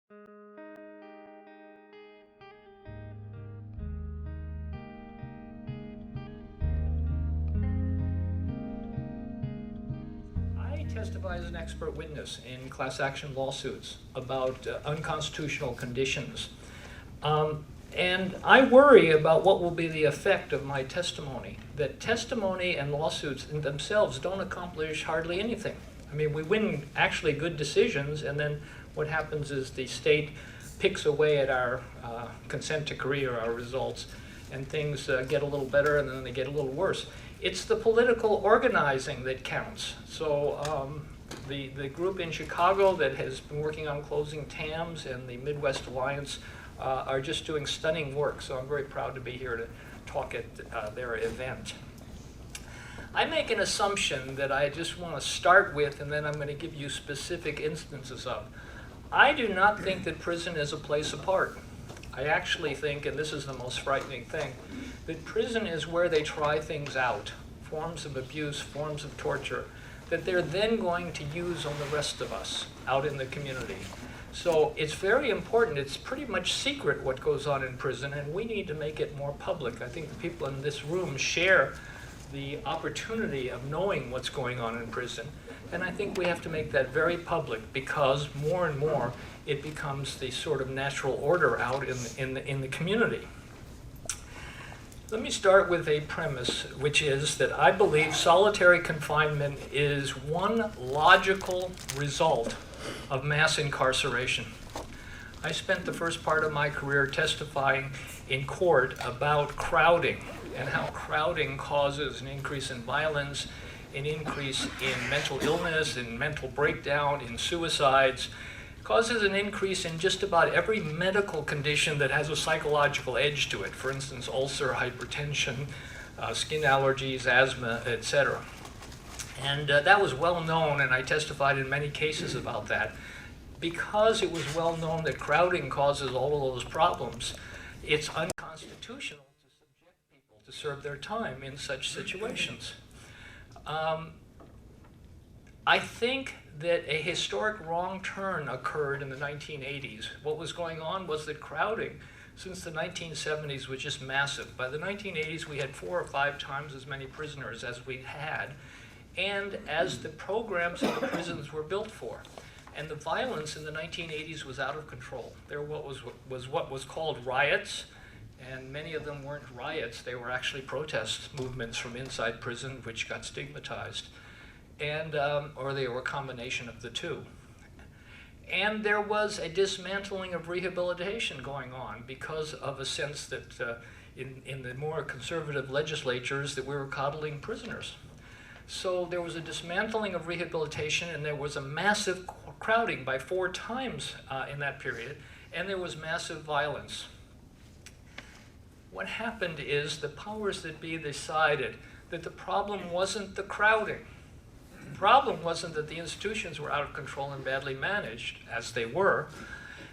I testify as an expert witness in class action lawsuits about unconstitutional conditions. And I worry about what will be the effect of my testimony, that testimony and lawsuits in themselves don't accomplish hardly anything. I mean, we win actually good decisions, and then what happens is the state picks away at our consent decree or our results, and things get a little better and then they get a little worse. It's the political organizing that counts. So the group in Chicago that has been working on closing TAMs and the Midwest Alliance are just doing stunning work. So I'm very proud to be here to talk at their event. I make an assumption that I just want to start with, and then I'm going to give you specific instances of. I do not think that prison is a place apart. I actually think, and this is the most frightening thing, that prison is where they try things out, forms of abuse, forms of torture, that they're then going to use on the rest of us out in the community. So it's very important. It's pretty much secret what goes on in prison, and we need to make it more public. I think the people in this room share the opportunity of knowing what's going on in prison, and I think we have to make that very public, because more and more it becomes the sort of natural order out in the community. Let me start with a premise, which is that I believe solitary confinement is one logical result of mass incarceration. I spent the first part of my career testifying in court about crowding and how crowding causes an increase in violence, an increase in mental illness, in mental breakdown, in suicides, causes an increase in just about every medical condition that has a psychological edge to it. For instance, ulcer, hypertension, skin allergies, asthma, etc. And that was well known, and I testified in many cases about that. Because it was well known that crowding causes all of those problems, it's unconstitutional to subject people to serve their time in such situations. I think that a historic wrong turn occurred in the 1980s. What was going on was that crowding since the 1970s was just massive. By the 1980s, we had 4 or 5 times as many prisoners as we had, and as the programs in the prisons were built for. And the violence in the 1980s was out of control. There was what was called riots, and many of them weren't riots. They were actually protest movements from inside prison, which got stigmatized, and or they were a combination of the two. And there was a dismantling of rehabilitation going on because of a sense that in the more conservative legislatures that we were coddling prisoners. So there was a dismantling of rehabilitation, and there was a massive crowding by 4 times in that period, and there was massive violence. What happened is the powers that be decided that the problem wasn't the crowding. The problem wasn't that the institutions were out of control and badly managed, as they were.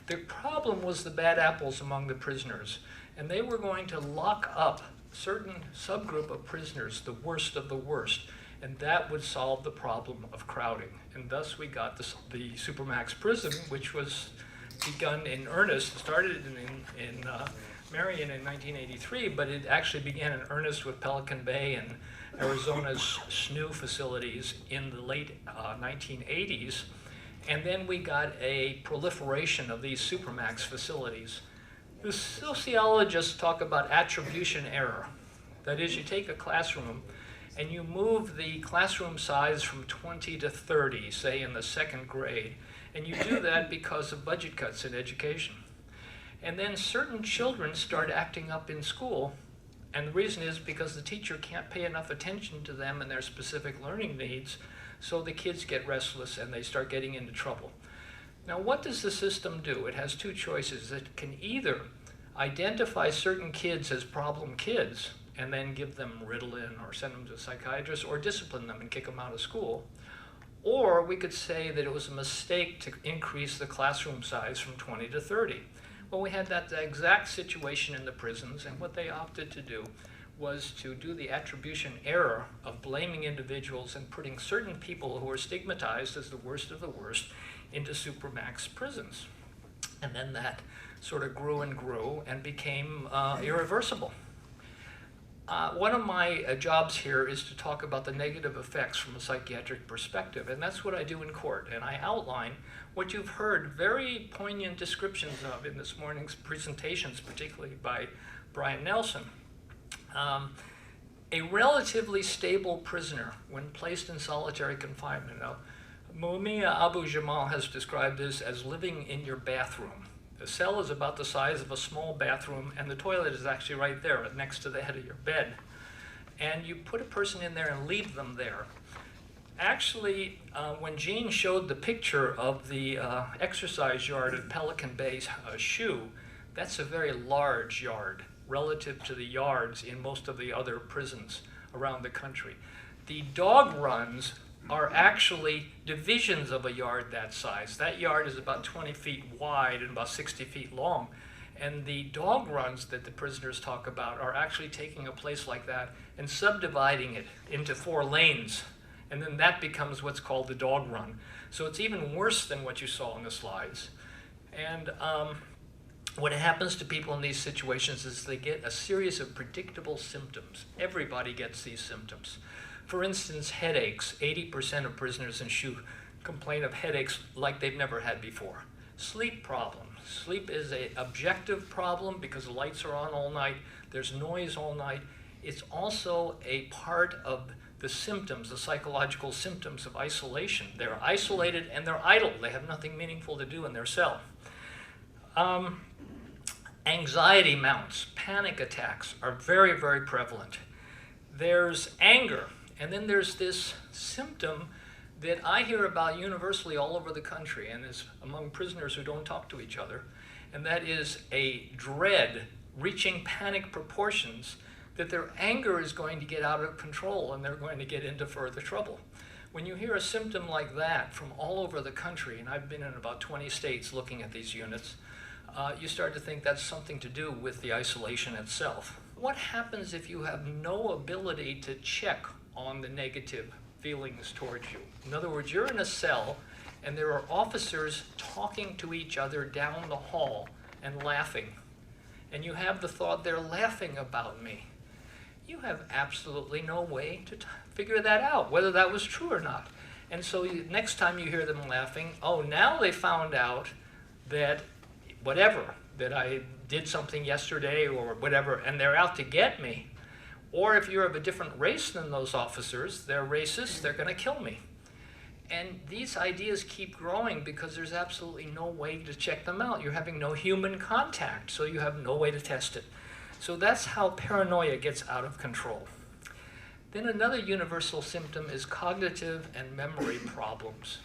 The problem was the bad apples among the prisoners, and they were going to lock up a certain subgroup of prisoners, the worst of the worst, and that would solve the problem of crowding. And thus we got the Supermax prison, which was begun in earnest, started in Marion in 1983, but it actually began in earnest with Pelican Bay and Arizona's SNU facilities in the late 1980s. And then we got a proliferation of these Supermax facilities. The sociologists talk about attribution error. That is, you take a classroom and you move the classroom size from 20 to 30, say in the 2nd grade, and you do that because of budget cuts in education. And then certain children start acting up in school, and the reason is because the teacher can't pay enough attention to them and their specific learning needs, so the kids get restless and they start getting into trouble. Now, what does the system do? It has 2 choices. It can either identify certain kids as problem kids and then give them Ritalin or send them to a psychiatrist or discipline them and kick them out of school. Or we could say that it was a mistake to increase the classroom size from 20 to 30. Well, we had that exact situation in the prisons, and what they opted to do was to do the attribution error of blaming individuals and putting certain people who were stigmatized as the worst of the worst into Supermax prisons. And then that sort of grew and grew and became irreversible. One of my jobs here is to talk about the negative effects from a psychiatric perspective, and that's what I do in court. And I outline what you've heard very poignant descriptions of in this morning's presentations, particularly by Brian Nelson. A relatively stable prisoner when placed in solitary confinement. Now, Mumia Abu-Jamal has described this as living in your bathroom. The cell is about the size of a small bathroom, and the toilet is actually right there next to the head of your bed. And you put a person in there and leave them there. Actually, when Gene showed the picture of the exercise yard at Pelican Bay Shoe, that's a very large yard relative to the yards in most of the other prisons around the country. The dog runs are actually divisions of a yard that size. That yard is about 20 feet wide and about 60 feet long. And the dog runs that the prisoners talk about are actually taking a place like that and subdividing it into 4 lanes. And then that becomes what's called the dog run. So it's even worse than what you saw in the slides. And what happens to people in these situations is they get a series of predictable symptoms. Everybody gets these symptoms. For instance, headaches. 80% of prisoners in SHU complain of headaches like they've never had before. Sleep problems. Sleep is an objective problem because the lights are on all night. There's noise all night. It's also a part of the symptoms, the psychological symptoms of isolation. They're isolated and they're idle. They have nothing meaningful to do in their cell. Anxiety mounts, panic attacks are very, very prevalent. There's anger, and then there's this symptom that I hear about universally all over the country and is among prisoners who don't talk to each other, and that is a dread reaching panic proportions that their anger is going to get out of control and they're going to get into further trouble. When you hear a symptom like that from all over the country, and I've been in about 20 states looking at these units, you start to think that's something to do with the isolation itself. What happens if you have no ability to check on the negative feelings towards you? In other words, you're in a cell and there are officers talking to each other down the hall and laughing. And you have the thought, they're laughing about me. You have absolutely no way to figure that out, whether that was true or not. And so next time you hear them laughing, oh, now they found out that whatever, that I did something yesterday or whatever, and they're out to get me. Or if you're of a different race than those officers, they're racist, they're going to kill me. And these ideas keep growing because there's absolutely no way to check them out. You're having no human contact, so you have no way to test it. So that's how paranoia gets out of control. Then another universal symptom is cognitive and memory problems.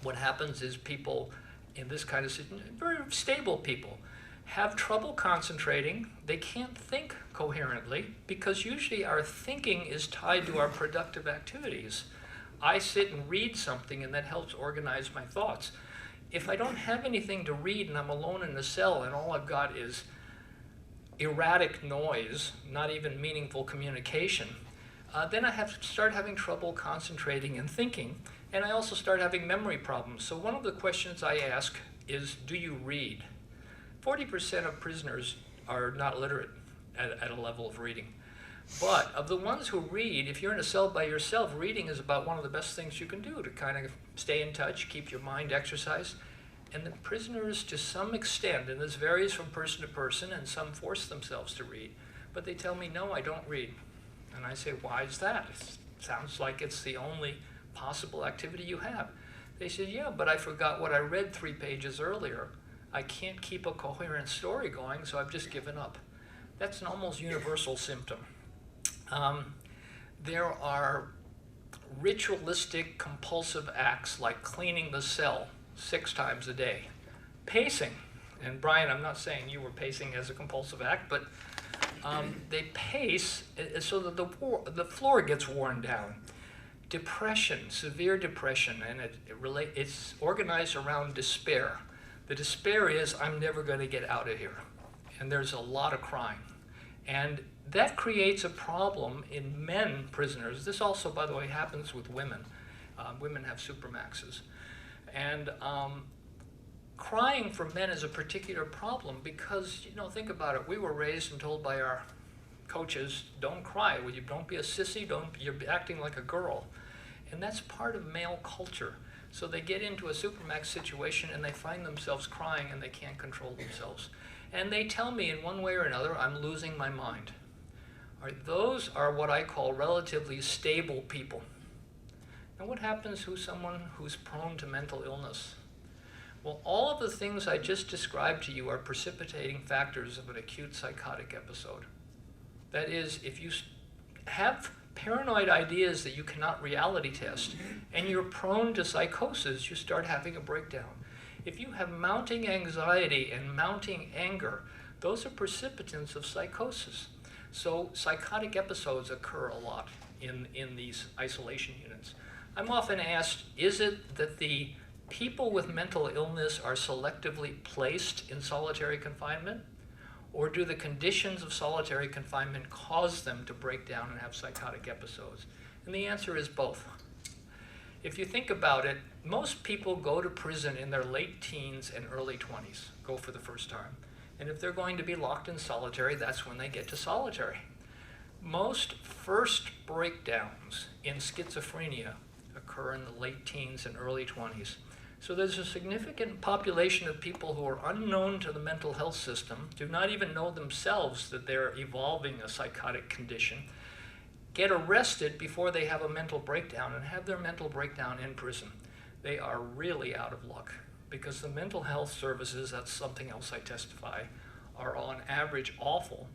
What happens is people in this kind of situation, very stable people, have trouble concentrating. They can't think coherently because usually our thinking is tied to our productive activities. I sit and read something and that helps organize my thoughts. If I don't have anything to read and I'm alone in a cell and all I've got is erratic noise, not even meaningful communication, then I have to start having trouble concentrating and thinking. And I also start having memory problems. So one of the questions I ask is, do you read? 40% of prisoners are not literate at a level of reading. But of the ones who read, if you're in a cell by yourself, reading is about one of the best things you can do to kind of stay in touch, keep your mind exercised. And the prisoners, to some extent, and this varies from person to person, and some force themselves to read, but they tell me, no, I don't read. And I say, why is that? It sounds like it's the only possible activity you have. They said, yeah, but I forgot what I read 3 pages earlier. I can't keep a coherent story going, so I've just given up. That's an almost universal symptom. There are ritualistic compulsive acts like cleaning the cell 6 times a day. Pacing, and Brian, I'm not saying you were pacing as a compulsive act, but they pace so that the floor gets worn down. Depression, severe depression, and it's organized around despair. The despair is, I'm never going to get out of here. And there's a lot of crying. And that creates a problem in men prisoners. This also, by the way, happens with women. Women have supermaxes. And crying for men is a particular problem because, think about it. We were raised and told by our coaches, don't cry. Well, you don't be a sissy. You're acting like a girl. And that's part of male culture. So they get into a supermax situation and they find themselves crying and they can't control themselves. And they tell me in one way or another, I'm losing my mind. All right, those are what I call relatively stable people. Now what happens to someone who's prone to mental illness? Well, all of the things I just described to you are precipitating factors of an acute psychotic episode. That is, if you have paranoid ideas that you cannot reality test, and you're prone to psychosis, you start having a breakdown. If you have mounting anxiety and mounting anger, those are precipitants of psychosis. So psychotic episodes occur a lot in these isolation units. I'm often asked, is it that the people with mental illness are selectively placed in solitary confinement? Or do the conditions of solitary confinement cause them to break down and have psychotic episodes? And the answer is both. If you think about it, most people go to prison in their late teens and early 20s, go for the first time. And if they're going to be locked in solitary, that's when they get to solitary. Most first breakdowns in schizophrenia occur in the late teens and early 20s. So there's a significant population of people who are unknown to the mental health system, do not even know themselves that they're evolving a psychotic condition, get arrested before they have a mental breakdown and have their mental breakdown in prison. They are really out of luck because the mental health services, that's something else I testify, are on average awful.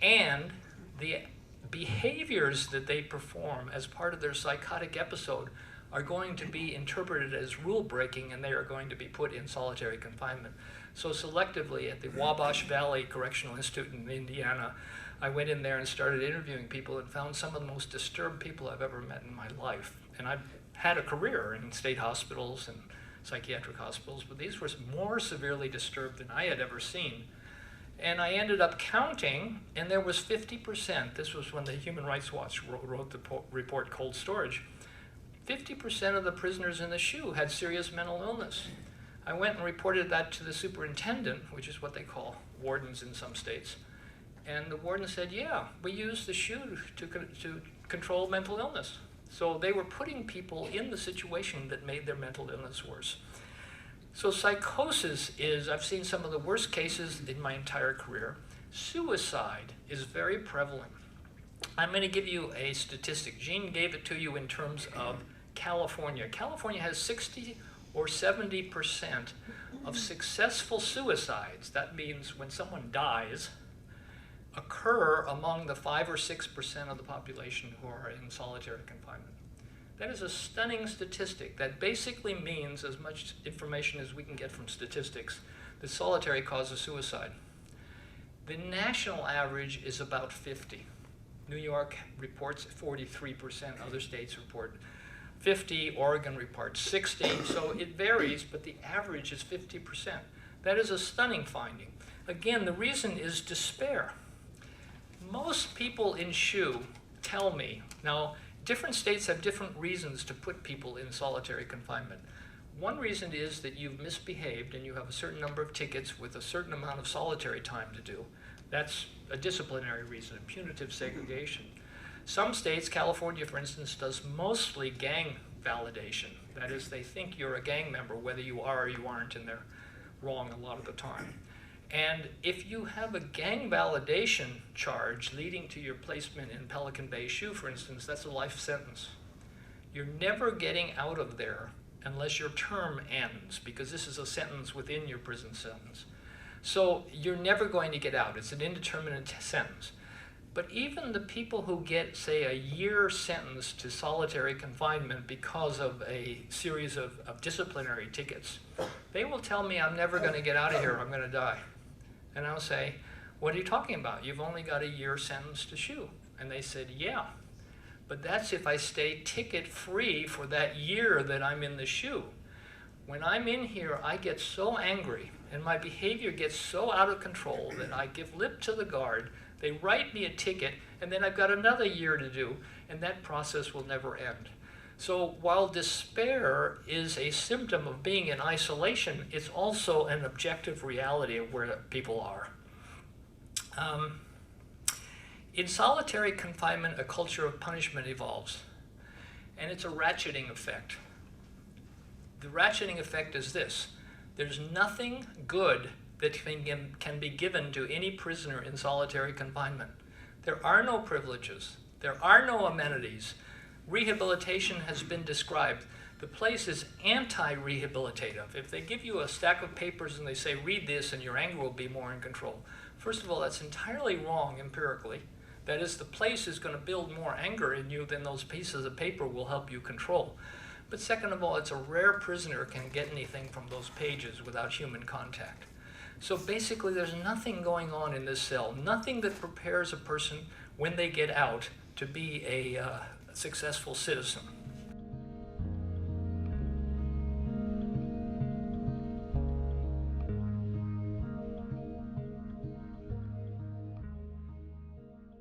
And the behaviors that they perform as part of their psychotic episode are going to be interpreted as rule breaking and they are going to be put in solitary confinement. So selectively at the Wabash Valley Correctional Institute in Indiana, I went in there and started interviewing people and found some of the most disturbed people I've ever met in my life. And I've had a career in state hospitals and psychiatric hospitals, but these were more severely disturbed than I had ever seen. And I ended up counting, and there was 50%. This was when the Human Rights Watch wrote the report Cold Storage. 50% of the prisoners in the SHU had serious mental illness. I went and reported that to the superintendent, which is what they call wardens in some states. And the warden said, yeah, we use the SHU to control mental illness. So they were putting people in the situation that made their mental illness worse. So psychosis is, I've seen some of the worst cases in my entire career. Suicide is very prevalent. I'm going to give you a statistic. Jean gave it to you in terms of California. California has 60 or 70% of successful suicides, that means when someone dies, occur among the 5 or 6% of the population who are in solitary confinement. That is a stunning statistic. That basically means, as much information as we can get from statistics, that solitary causes suicide. The national average is about 50. New York reports 43%, other states report 50, Oregon reports 60, so it varies, but the average is 50%. That is a stunning finding. Again, the reason is despair. Most people in SHU tell me, now different states have different reasons to put people in solitary confinement. One reason is that you've misbehaved and you have a certain number of tickets with a certain amount of solitary time to do. That's a disciplinary reason, a punitive segregation. Some states, California for instance, does mostly gang validation. That is, they think you're a gang member whether you are or you aren't, and they're wrong a lot of the time. And if you have a gang validation charge leading to your placement in Pelican Bay SHU, for instance, that's a life sentence. You're never getting out of there unless your term ends, because this is a sentence within your prison sentence. So you're never going to get out. It's an indeterminate sentence. But even the people who get, say, a year sentence to solitary confinement because of a series of disciplinary tickets, they will tell me, I'm never going to get out of here, I'm going to die. And I'll say, what are you talking about? You've only got a year sentence to SHU. And they said, yeah, but that's if I stay ticket free for that year that I'm in the SHU. When I'm in here, I get so angry and my behavior gets so out of control that I give lip to the guard. They write me a ticket, and then I've got another year to do, and that process will never end. So while despair is a symptom of being in isolation, it's also an objective reality of where people are. In solitary confinement, a culture of punishment evolves, and it's a ratcheting effect. The ratcheting effect is this: there's nothing good that can be given to any prisoner in solitary confinement. There are no privileges. There are no amenities. Rehabilitation has been described. The place is anti-rehabilitative. If they give you a stack of papers and they say, read this and your anger will be more in control. First of all, that's entirely wrong empirically. That is, the place is going to build more anger in you than those pieces of paper will help you control. But second of all, it's a rare prisoner can get anything from those pages without human contact. So basically, there's nothing going on in this cell, nothing that prepares a person when they get out to be a successful citizen.